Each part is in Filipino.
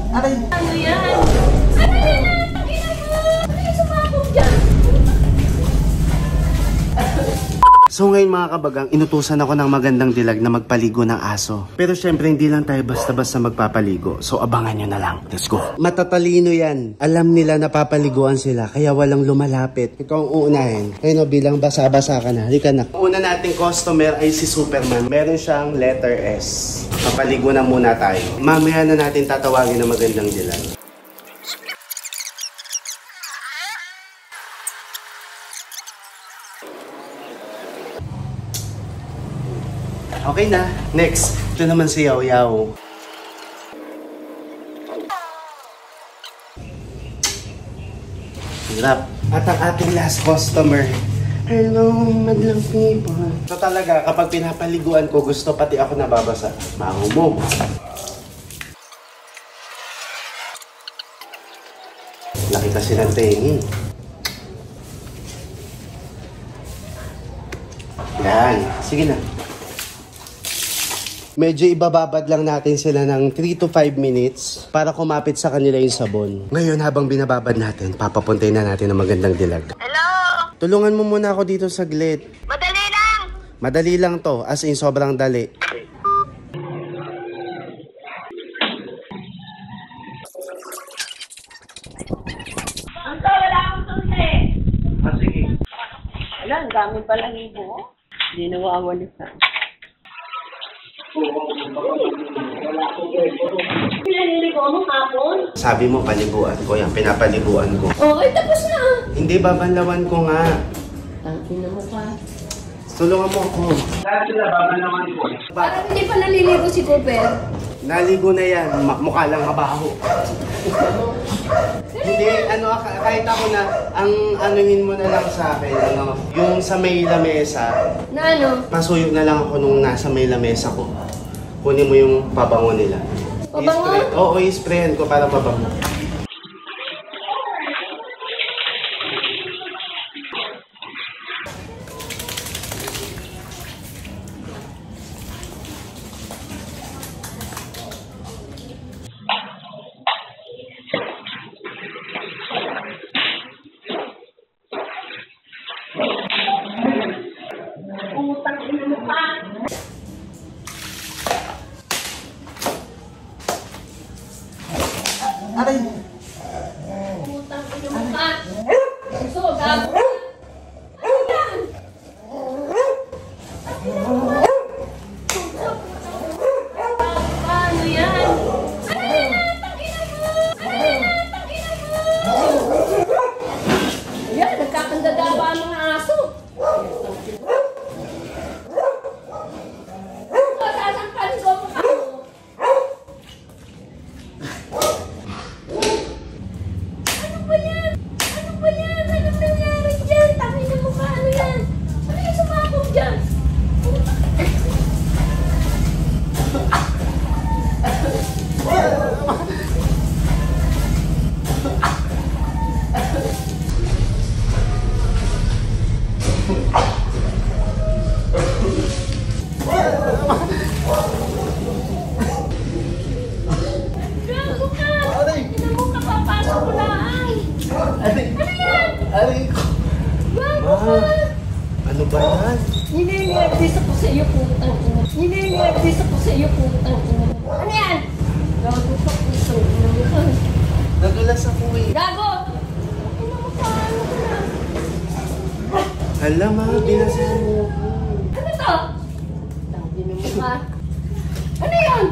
Aray! Ano yan? Ano yan? Tangina mo! Ano yung sumabog dyan? So ngayon mga kabagang, inutusan ako ng magandang dilag na magpaligo ng aso. Pero syempre hindi lang tayo basta-basta magpapaligo. So abangan nyo na lang. Let's go. Matatalino yan. Alam nila na papaliguan sila kaya walang lumalapit. Ikaw ang uunahin. Ayun o, bilang basa-basa ka na. Halika na. Una nating customer ay si Superman. Meron siyang letter S. Papaligo na muna tayo. Mamaya na natin tatawagin ng magandang dilag. Okay na. Next. Ito naman si Yaw Yaw. Hirap. At ang ating last customer. Hello, madlang people. Ito talaga, kapag pinapaliguan ko, gusto pati ako nababasa. Mahumog. Laki kasi ng tingin. Yan. Sige na. Medyo ibababad lang natin sila ng 3 to 5 minutes para kumapit sa kanila yung sabon. Ngayon habang binababad natin, papapuntay na natin ng magandang dilag. Hello? Tulungan mo muna ako dito saglit. Madali lang! Madali lang to, as in sobrang dali. Ang wala akong susi! Sige. Wala, ang dami pala libo. Hindi nawawalisan. Pinaliligo mo hapon? Sabi mo paliguan ko, yan pinapaliguan ko. Okay, tapos na. Hindi, babanlawan ko nga. Tangin na mo ka. Tulungan mo ako. Parang hindi pa naliligo si Cooper. Naligo na yan, mukha lang mabaho. Hindi, kahit ako na, ang anuhin mo na lang sa akin, yung sa may lamesa, Na ano? pasuyok na lang ako nung nasa may lamesa ko. Kunin mo yung pabango nila. Pabango? Oo, i-sprayan ko para pabango. Utang ina mo pa. Aray! Utang ina mo pa. So, gago. Ano yan? Ano yan? Ano yan? Tangina mo! Ano yan? Tangina mo! Ayan, nagkakandadaba ang mga aso. Sasampalan ko ang mukha mo. Ano ba yan? Ano ba yan? Anong nangyari dyan? Tangina mo ka, ano yan? Ano yung sumabog dyan? Gago ka! Ina mo ka, papasok ko na ay! Aray! Ano yan? Aray ko! Gago ka! Ano ba yan? Nininigdis ako sa iyo, putang ina. Nininigdis ako sa iyo, putang ina. Ano yan? Gago ka, putang ina. Nagulas ako eh. Gago! Ina mo ka, ano ka na? Alam ha, binasahan mo ako. Ano to? Dami na mo ka. Ano yan?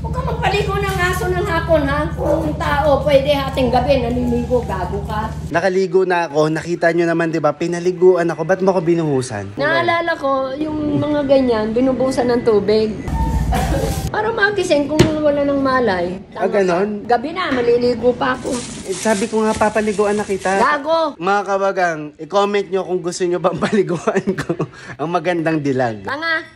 Huwag ka magpaligo ng aso ng hapon, ha? Kung tao, pwede hating gabi, naliligo, gago ka. Nakaligo na ako, nakita nyo naman 'di ba? Pinaliguan ako, ba't mo ako binuhusan? Naalala ko, yung mga ganyan, binubusan ng tubig. Para magising kung wala ng malay. Ah, ganon? Gabi na, maliligo pa ako. Sabi ko nga papaliguan na kita. Gago! Mga kabagang, i-comment nyo kung gusto nyo bang paliguan ko ang magandang dilag. Tanga!